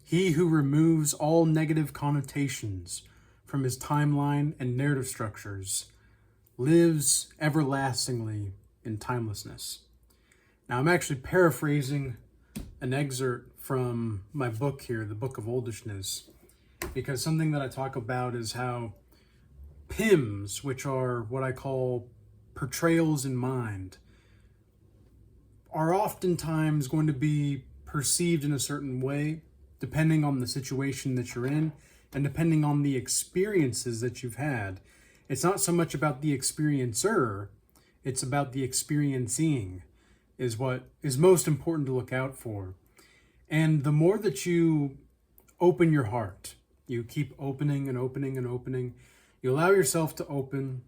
He who removes all negative connotations from his timeline and narrative structures lives everlastingly in timelessness. Now, I'm actually paraphrasing an excerpt from my book here, the Book of Oldishness, because something that I talk about is how PIMs, which are what I call portrayals in mind, are oftentimes going to be perceived in a certain way, depending on the situation that you're in and depending on the experiences that you've had. It's not so much about the experiencer, it's about the experiencing is what is most important to look out for. And the more that you open your heart, you keep opening and opening and opening, you allow yourself to open,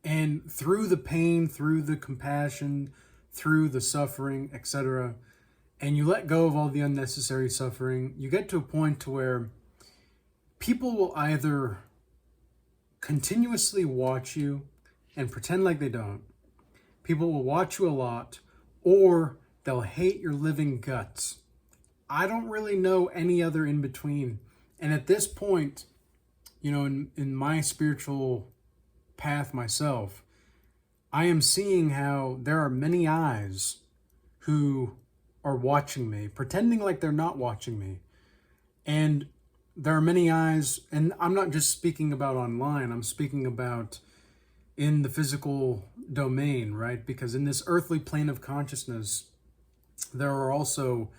and through the pain, through the compassion, through the suffering, etc., and you let go of all the unnecessary suffering, you get to a point to where people will either continuously watch you and pretend like they don't. People will watch you a lot, or they'll hate your living guts. I don't really know any other in between. And at this point, in my spiritual path myself, I am seeing how there are many eyes who are watching me, pretending like they're not watching me. And there are many eyes, and I'm not just speaking about online, I'm speaking about in the physical domain, right? Because in this earthly plane of consciousness, there are also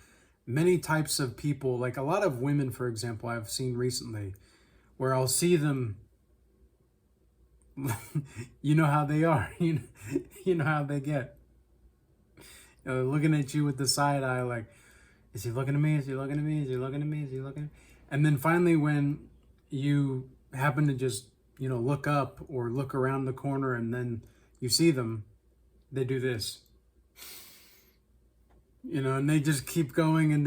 many types of people, like a lot of women, for example, I've seen recently, where I'll see them, you know how they are, you know how they get. Looking at you with the side eye, like, is he looking at me? Is he looking at me? Is he looking at me? Is he looking at me? And then finally, when you happen to just, look up or look around the corner and then you see them, they do this. And they just keep going, and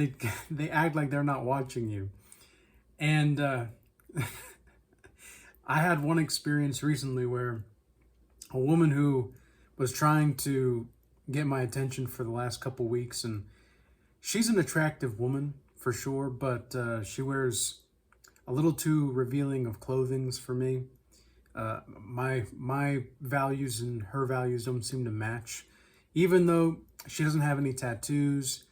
they act like they're not watching you. And I had one experience recently where a woman who was trying to get my attention for the last couple weeks, and she's an attractive woman for sure, but she wears a little too revealing of clothings for me. My values and her values don't seem to match, even though she doesn't have any tattoos,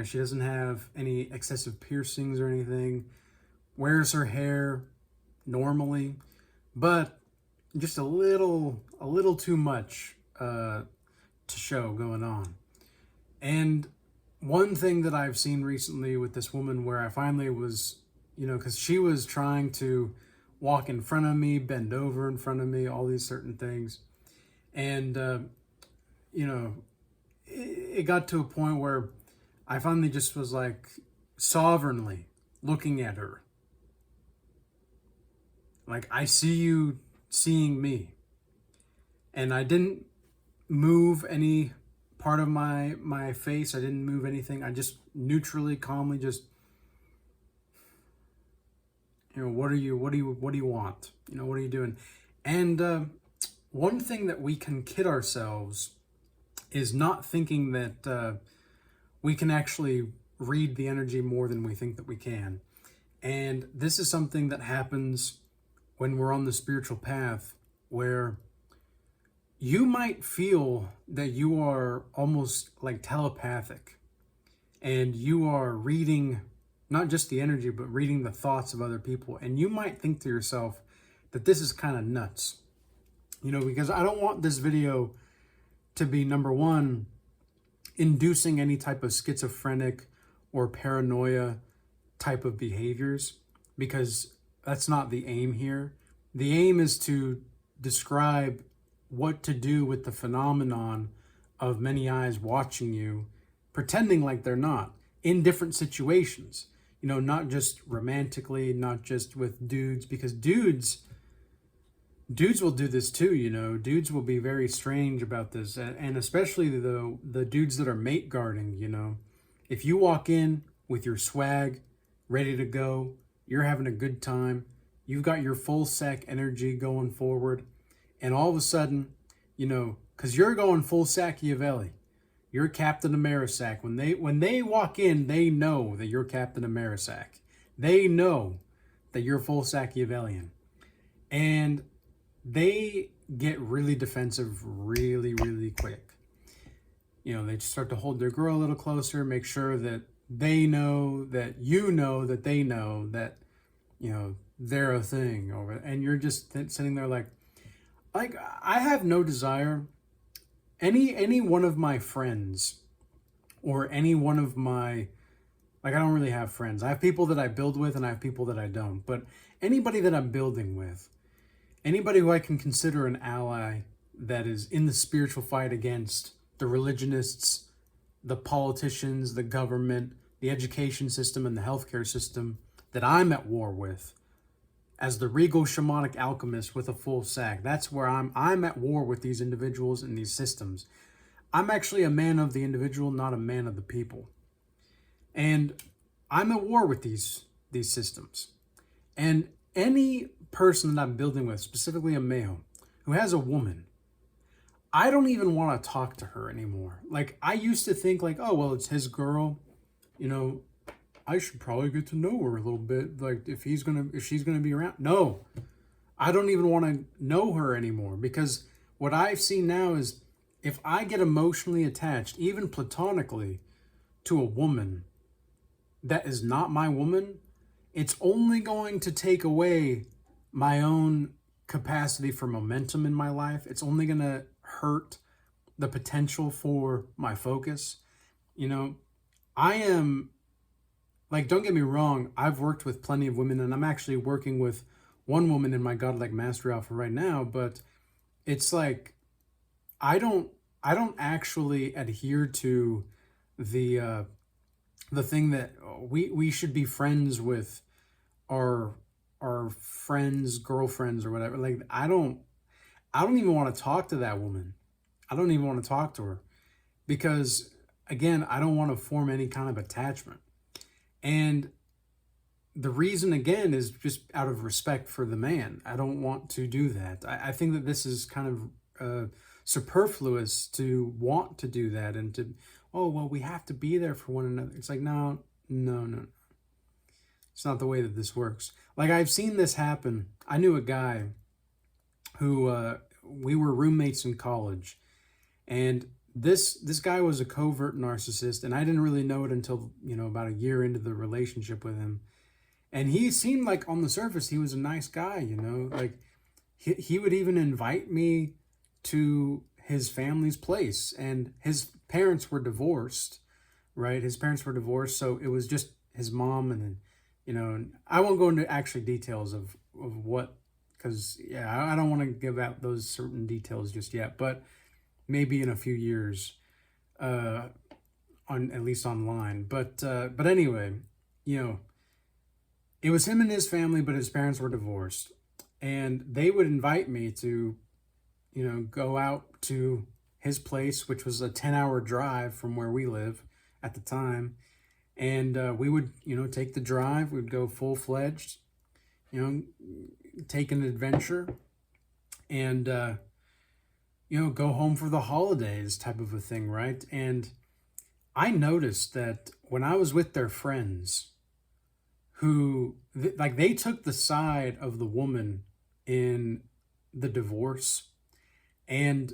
she doesn't have any excessive piercings or anything, wears her hair normally, but just a little too much to show going on. And one thing that I've seen recently with this woman, where I finally was, because she was trying to walk in front of me, bend over in front of me, all these certain things. And, it got to a point where I finally just was like sovereignly looking at her. Like, I see you seeing me. And I didn't move any part of my face. I didn't move anything. I just neutrally, calmly just, what do you want? What are you doing? And one thing that we can kid ourselves is not thinking that we can actually read the energy more than we think that we can. And this is something that happens when we're on the spiritual path, where you might feel that you are almost like telepathic, and you are reading not just the energy, but reading the thoughts of other people. And you might think to yourself that this is kind of nuts, because I don't want this video to be, number one, inducing any type of schizophrenic or paranoia type of behaviors, because that's not the aim here. The aim is to describe what to do with the phenomenon of many eyes watching you, pretending like they're not, in different situations. Not just romantically, not just with dudes, because dudes will do this too. Dudes will be very strange about this, and especially the dudes that are mate guarding. If you walk in with your swag ready to go, you're having a good time, you've got your full sack energy going forward, and all of a sudden, because you're going full Machiavelli, You're Captain Amerisac. When they walk in, they know that you're Captain Amerisac. They know that you're full Machiavellian. And they get really defensive really, really quick. They start to hold their girl a little closer, make sure that they know that they know that, they're a thing over, and you're just sitting there like I have no desire. Any one of my friends, or any one of my, like, I don't really have friends. I have people that I build with and I have people that I don't. But anybody that I'm building with, anybody who I can consider an ally that is in the spiritual fight against the religionists, the politicians, the government, the education system, and the healthcare system that I'm at war with, as the Regal Shamanic alchemist with a full sack, that's where I'm at war with these individuals and these systems. I'm actually a man of the individual, not a man of the people. And I'm at war with these systems. And any person that I'm building with, specifically a male, who has a woman, I don't even want to talk to her anymore. Like, I used to think like, oh, well, it's his girl, I should probably get to know her a little bit. Like, if she's gonna be around. No, I don't even want to know her anymore, because what I've seen now is, if I get emotionally attached, even platonically, to a woman that is not my woman, it's only going to take away my own capacity for momentum in my life. It's only going to hurt the potential for my focus. I am, like, don't get me wrong, I've worked with plenty of women, and I'm actually working with one woman in my Godlike Mastery offer right now, but it's like, I don't actually adhere to the thing that we should be friends with our friends, girlfriends, or whatever. Like, I don't even want to talk to that woman. I don't even want to talk to her, because, again, I don't want to form any kind of attachment. And the reason, again, is just out of respect for the man. I don't want to do that. I think that this is kind of superfluous to want to do that, and to, oh, well, we have to be there for one another. It's like, no. It's not the way that this works. Like, I've seen this happen. I knew a guy who, we were roommates in college, and this guy was a covert narcissist, and I didn't really know it until, about a year into the relationship with him. And he seemed like, on the surface, he was a nice guy, like, he would even invite me to his family's place, and his parents were divorced, right? His parents were divorced, so it was just his mom, and and I won't go into actual details of what, because, yeah, I don't want to give out those certain details just yet, but maybe in a few years, on, at least online. But anyway, it was him and his family, but his parents were divorced, and they would invite me to, go out to his place, which was a 10-hour drive from where we live at the time. And we would, take the drive. We'd go full-fledged, take an adventure, and, go home for the holidays type of a thing, right? And I noticed that when I was with their friends, who, they took the side of the woman in the divorce, and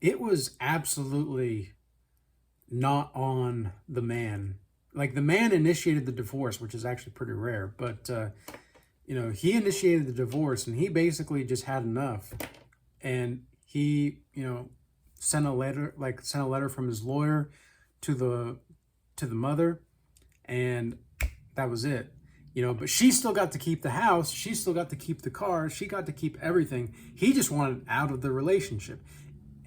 it was absolutely not on the man. Like, the man initiated the divorce, which is actually pretty rare, but he initiated the divorce, and he basically just had enough, and he sent a letter from his lawyer to the mother, and that was it. But she still got to keep the house, she still got to keep the car, she got to keep everything. He just wanted out of the relationship.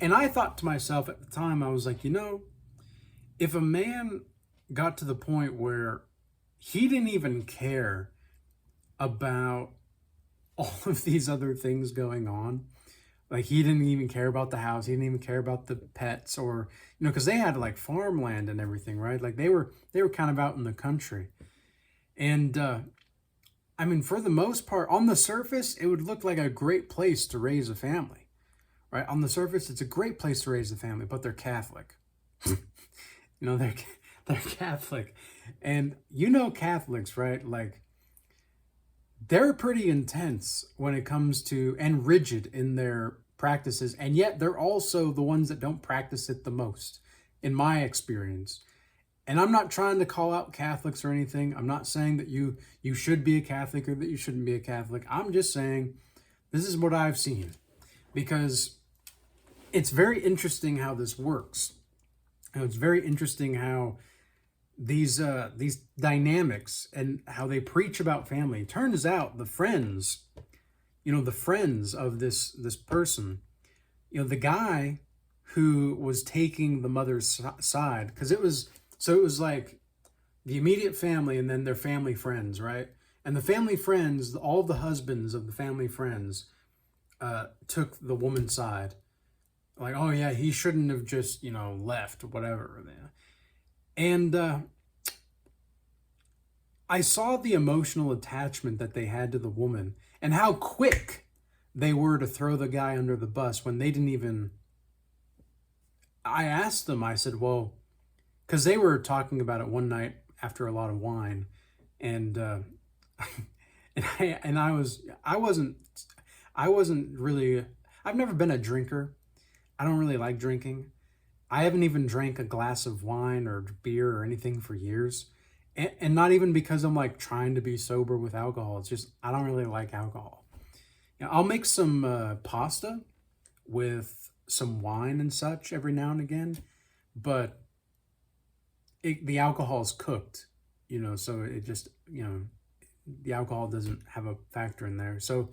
And I thought to myself at the time, I was like, if a man got to the point where he didn't even care about all of these other things going on, like, he didn't even care about the house, he didn't even care about the pets, or, because they had, like, farmland and everything, right? Like, they were kind of out in the country. And, I mean, for the most part, on the surface, it would look like a great place to raise a family, right? On the surface, it's a great place to raise a family, but they're Catholic. You know, they're Catholic. And you know Catholics, right? Like, they're pretty intense when it comes to, and rigid in their practices, and yet they're also the ones that don't practice it the most, in my experience. And I'm not trying to call out Catholics or anything. I'm not saying that you should be a Catholic or that you shouldn't be a Catholic. I'm just saying this is what I've seen, because it's very interesting how this works. And it's very interesting how these dynamics and how they preach about family. Turns out the friends, the friends of this person, the guy who was taking the mother's side, because it was like the immediate family and then their family friends, right? And the family friends, all the husbands of the family friends, took the woman's side. Like, oh yeah, he shouldn't have just, left, whatever. And I saw the emotional attachment that they had to the woman and how quick they were to throw the guy under the bus when they didn't even. I asked them, I said, well, because they were talking about it one night after a lot of wine, and I wasn't really. I've never been a drinker. I don't really like drinking. I haven't even drank a glass of wine or beer or anything for years. And not even because I'm like trying to be sober with alcohol. It's just, I don't really like alcohol. I'll make some pasta with some wine and such every now and again, but the alcohol is cooked, so it just, the alcohol doesn't have a factor in there. So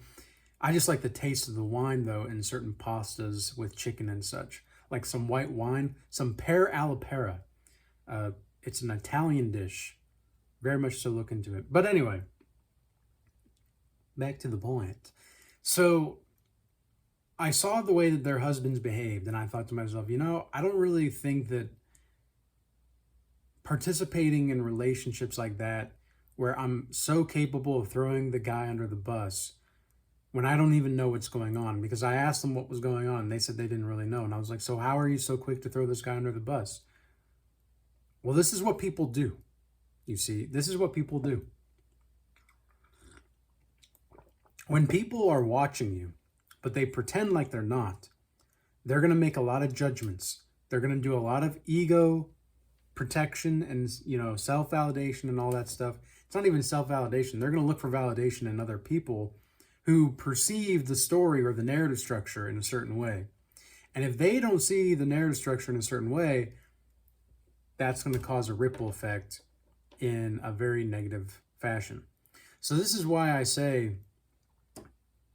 I just like the taste of the wine, though, in certain pastas with chicken and such. Like some white wine, some pear alla pera. It's an Italian dish. Very much so, look into it. But anyway, back to the point. So I saw the way that their husbands behaved, and I thought to myself, I don't really think that participating in relationships like that, where I'm so capable of throwing the guy under the bus when I don't even know what's going on, because I asked them what was going on and they said they didn't really know. And I was like, so how are you so quick to throw this guy under the bus? Well, this is what people do. You see, this is what people do. When people are watching you, but they pretend like they're not, they're going to make a lot of judgments. They're going to do a lot of ego protection and, self-validation and all that stuff. It's not even self-validation. They're going to look for validation in other people who perceive the story or the narrative structure in a certain way. And if they don't see the narrative structure in a certain way, that's going to cause a ripple effect in a very negative fashion. So this is why I say,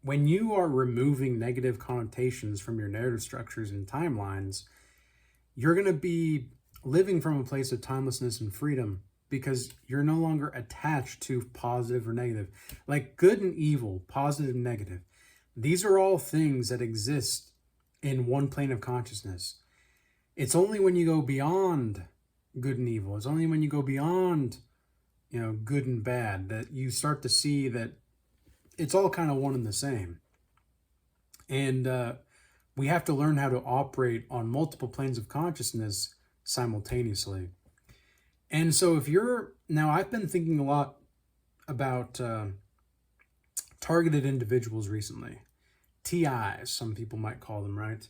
when you are removing negative connotations from your narrative structures and timelines, you're going to be living from a place of timelessness and freedom, because you're no longer attached to positive or negative. Like good and evil, positive and negative. These are all things that exist in one plane of consciousness. It's only when you go beyond good and evil, it's only when you go beyond, good and bad, that you start to see that it's all kind of one and the same. And we have to learn how to operate on multiple planes of consciousness simultaneously. And so now I've been thinking a lot about targeted individuals recently. TIs, some people might call them, right?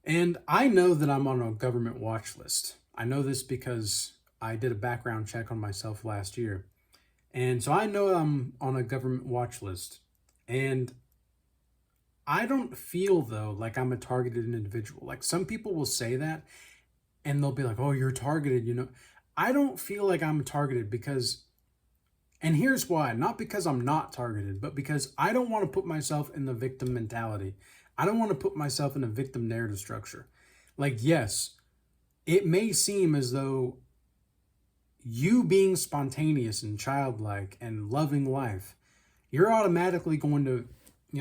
And I know that I'm on a government watch list. I know this because I did a background check on myself last year. And so I know I'm on a government watch list. And I don't feel, though, like I'm a targeted individual. Like some people will say that and they'll be like, oh, you're targeted, I don't feel like I'm targeted because, and here's why, not because I'm not targeted, but because I don't want to put myself in the victim mentality. I don't want to put myself in a victim narrative structure. Like, yes, it may seem as though you being spontaneous and childlike and loving life, you're automatically going to,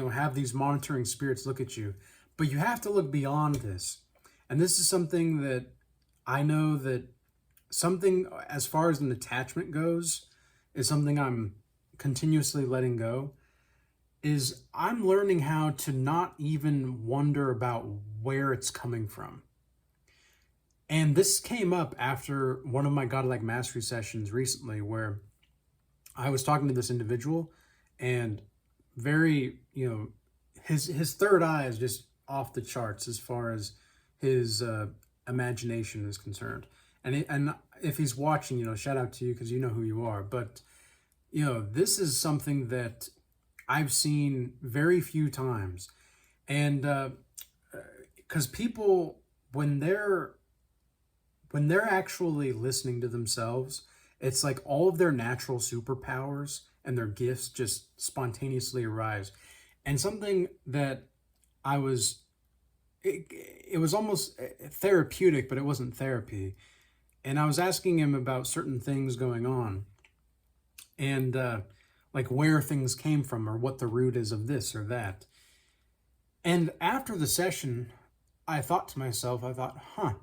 have these monitoring spirits look at you. But you have to look beyond this. And this is something that I know that something as far as an attachment goes is something I'm continuously letting go, is I'm learning how to not even wonder about where it's coming from. And this came up after one of my godlike mastery sessions recently, where I was talking to this individual, and very, his third eye is just off the charts as far as his imagination is concerned. And if he's watching, shout out to you, because you know who you are. But this is something that I've seen very few times, and because people, when they're actually listening to themselves, it's like all of their natural superpowers and their gifts just spontaneously arise. And something that I was, it was almost therapeutic, but it wasn't therapy. And I was asking him about certain things going on, and like where things came from or what the root is of this or that. And after the session, I thought to myself, huh,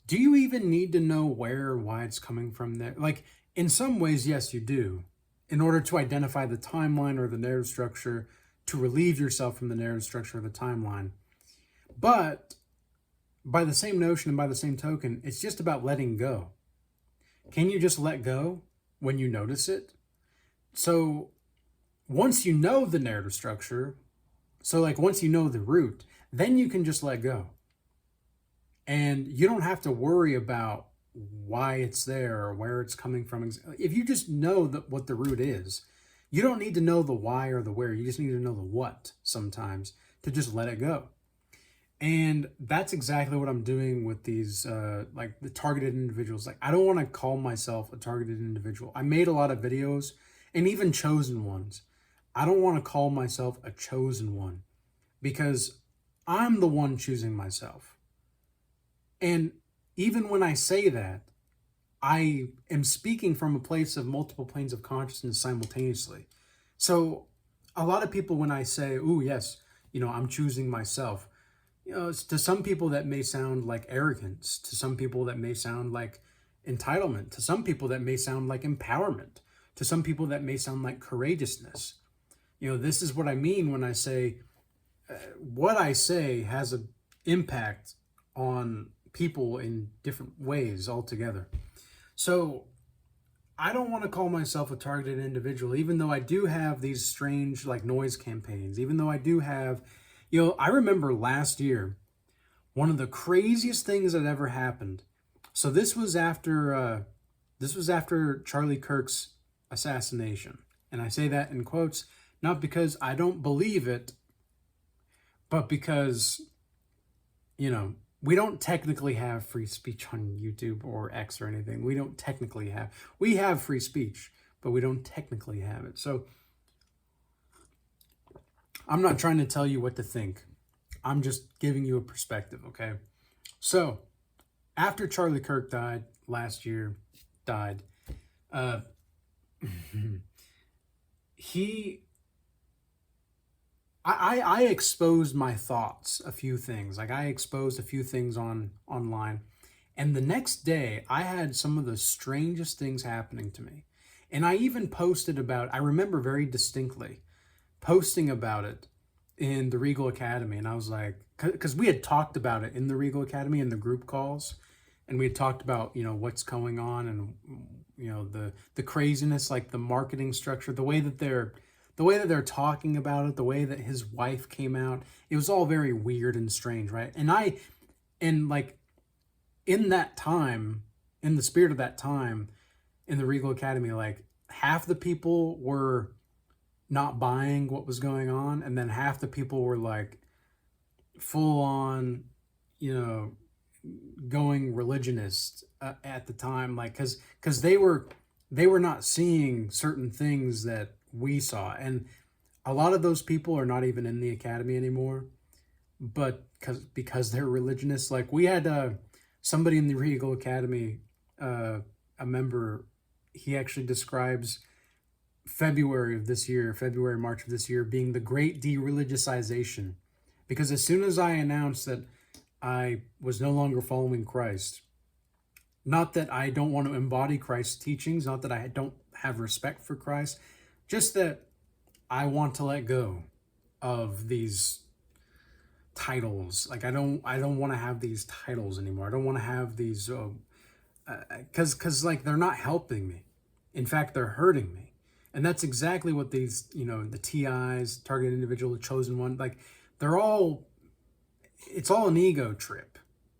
do you even need to know where or why it's coming from there? Like, in some ways, yes, you do. In order to identify the timeline or the narrative structure, to relieve yourself from the narrative structure of the timeline. But by the same notion and by the same token, it's just about letting go. Can you just let go when you notice it? So once you know the narrative structure, so like once you know the root, then you can just let go. And you don't have to worry about why it's there or where it's coming from. If you just know what the root is, you don't need to know the why or the where. You just need to know the what sometimes to just let it go. And that's exactly what I'm doing with these, like the targeted individuals. Like, I don't want to call myself a targeted individual. I made a lot of videos, and even chosen ones. I don't want to call myself a chosen one, because I'm the one choosing myself. And even when I say that, I am speaking from a place of multiple planes of consciousness simultaneously. So a lot of people, when I say, "Oh, yes, I'm choosing myself," to some people that may sound like arrogance, to some people that may sound like entitlement, to some people that may sound like empowerment, to some people that may sound like courageousness. This is what I mean when I say what I say has an impact on people in different ways altogether. So I don't want to call myself a targeted individual, even though I do have these strange like noise campaigns, even though I do have, I remember last year, one of the craziest things that ever happened. So this was after Charlie Kirk's assassination. And I say that in quotes, not because I don't believe it, but because, we don't technically have free speech on YouTube or X or anything. We have free speech, but we don't technically have it. So I'm not trying to tell you what to think. I'm just giving you a perspective, okay? So after Charlie Kirk died last year, I exposed my thoughts, a few things. Like, I exposed a few things online. And the next day, I had some of the strangest things happening to me. And I even posted I remember very distinctly posting about it in the Regal Academy. And I was like, because we had talked about it in the Regal Academy in the group calls. And we had talked about, what's going on, and, the craziness, like the marketing structure, the way that they're talking about it, the way that his wife came out, it was all very weird and strange, right? And like in that time, in the spirit of that time, in the Regal Academy, like half the people were not buying what was going on, and then half the people were like full on, going religionist at the time, like because they were not seeing certain things that we saw. And a lot of those people are not even in the academy anymore, but because they're religionists. Like, we had somebody in the Regal Academy, a member, he actually describes February, March of this year being the great de-religiousization, because as soon as I announced that I was no longer following Christ, not that I don't want to embody Christ's teachings, not that I don't have respect for Christ, just that I want to let go of these titles. Like I don't want to have these titles anymore. I don't want to have these because like they're not helping me. In fact, they're hurting me. And that's exactly what these, the TIs, target individual, chosen one, like they're all, it's all an ego trip.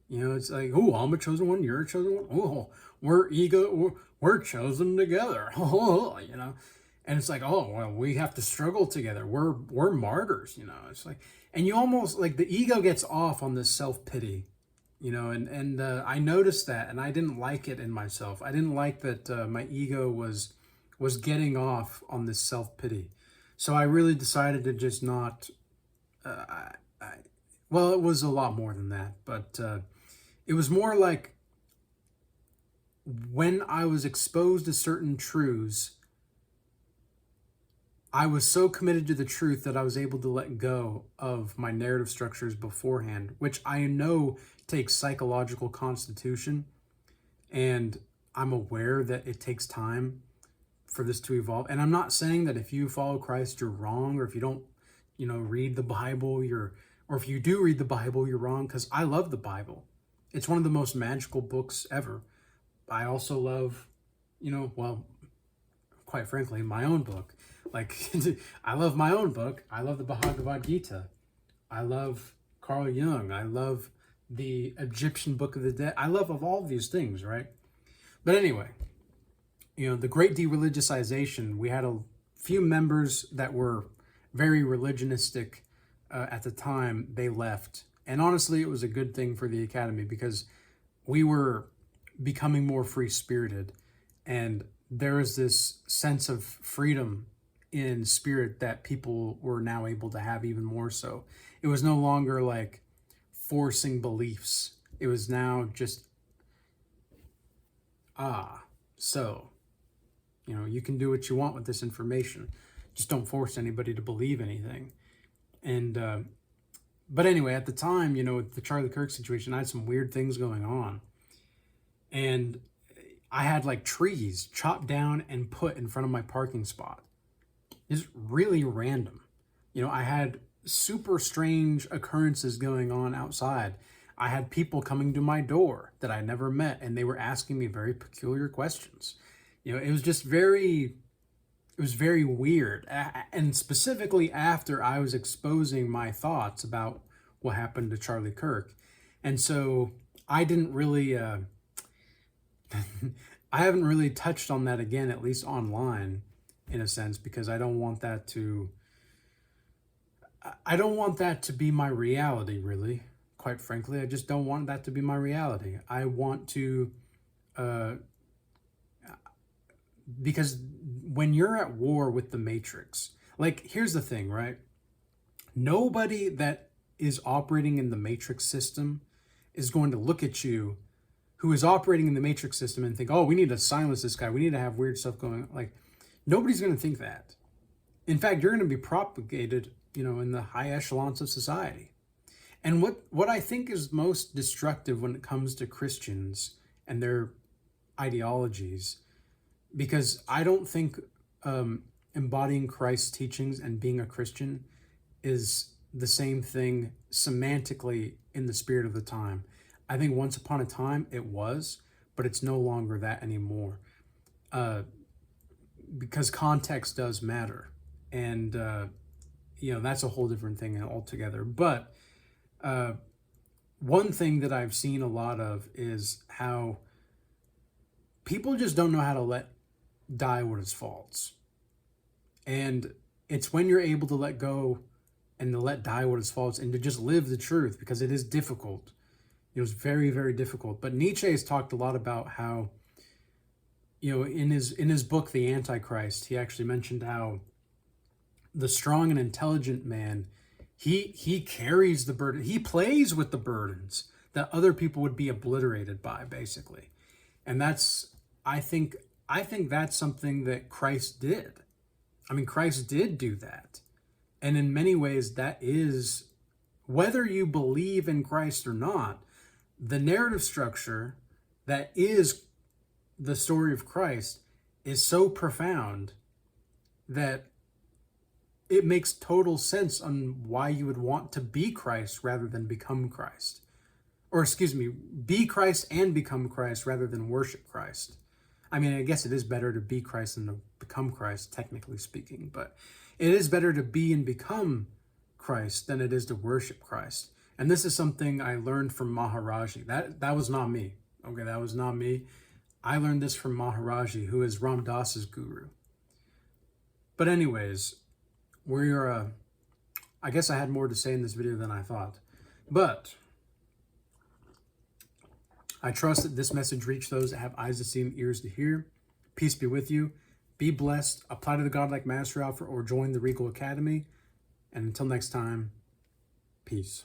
It's like, oh, I'm a chosen one, you're a chosen one. Oh, we're chosen together. And it's like, oh, well, we have to struggle together. We're martyrs. It's like, and you almost like the ego gets off on this self-pity, and I noticed that, and I didn't like it in myself. I didn't like that my ego was getting off on this self-pity. So I really decided to just not, well, it was a lot more than that, but it was more like when I was exposed to certain truths, I was so committed to the truth that I was able to let go of my narrative structures beforehand, which I know takes psychological constitution. And I'm aware that it takes time for this to evolve. And I'm not saying that if you follow Christ, you're wrong, or if you don't, read the Bible, or if you do read the Bible, you're wrong, because I love the Bible. It's one of the most magical books ever. I also love, well, quite frankly, my own book. Like, I love my own book. I love the Bhagavad Gita. I love Carl Jung. I love the Egyptian Book of the Dead. I love of all these things, right? But anyway, the great dereligiousization, we had a few members that were very religionistic at the time. They left. And honestly, it was a good thing for the academy because we were becoming more free-spirited. And there is this sense of freedom in spirit that people were now able to have even more so. It was no longer like forcing beliefs. It was now just, so, you can do what you want with this information. Just don't force anybody to believe anything. And, but anyway, at the time, with the Charlie Kirk situation, I had some weird things going on. And I had like trees chopped down and put in front of my parking spot. It's really random. I had super strange occurrences going on outside. I had people coming to my door that I never met, and they were asking me very peculiar questions. It was just very weird. And specifically after I was exposing my thoughts about what happened to Charlie Kirk. And so I didn't really, I haven't really touched on that again, at least online, in a sense, because I don't want that to be my reality, really. Quite frankly, I just don't want that to be my reality. I want to, because when you're at war with the Matrix, like, here's the thing, right? Nobody that is operating in the Matrix system is going to look at you who is operating in the Matrix system and think, oh, we need to silence this guy. We need to have weird stuff going on. Like, nobody's going to think that. In fact, you're going to be propagated, in the high echelons of society. And what I think is most destructive when it comes to Christians and their ideologies, because I don't think embodying Christ's teachings and being a Christian is the same thing semantically in the spirit of the time. I think once upon a time it was, but it's no longer that anymore. Because context does matter. And, that's a whole different thing altogether. But one thing that I've seen a lot of is how people just don't know how to let die what is false. And it's when you're able to let go and to let die what is false and to just live the truth, because it is difficult. It's very, very difficult. But Nietzsche has talked a lot about how, in his book, The Antichrist, he actually mentioned how the strong and intelligent man, he carries the burden. He plays with the burdens that other people would be obliterated by, basically. And I think that's something that Christ did. I mean, Christ did do that. And in many ways, that is, whether you believe in Christ or not, the narrative structure that is the story of Christ is so profound that it makes total sense on why you would want to be Christ rather than become Christ. Or excuse me, be Christ and become Christ rather than worship Christ. I mean, I guess it is better to be Christ than to become Christ, technically speaking, but it is better to be and become Christ than it is to worship Christ. And this is something I learned from Maharaji. That was not me. Okay, that was not me. I learned this from Maharaji, who is Ram Dass's guru. But anyways, I guess I had more to say in this video than I thought. But I trust that this message reached those that have eyes to see and ears to hear. Peace be with you. Be blessed. Apply to the Godlike Mastery Offer or join the Regal Academy. And until next time, peace.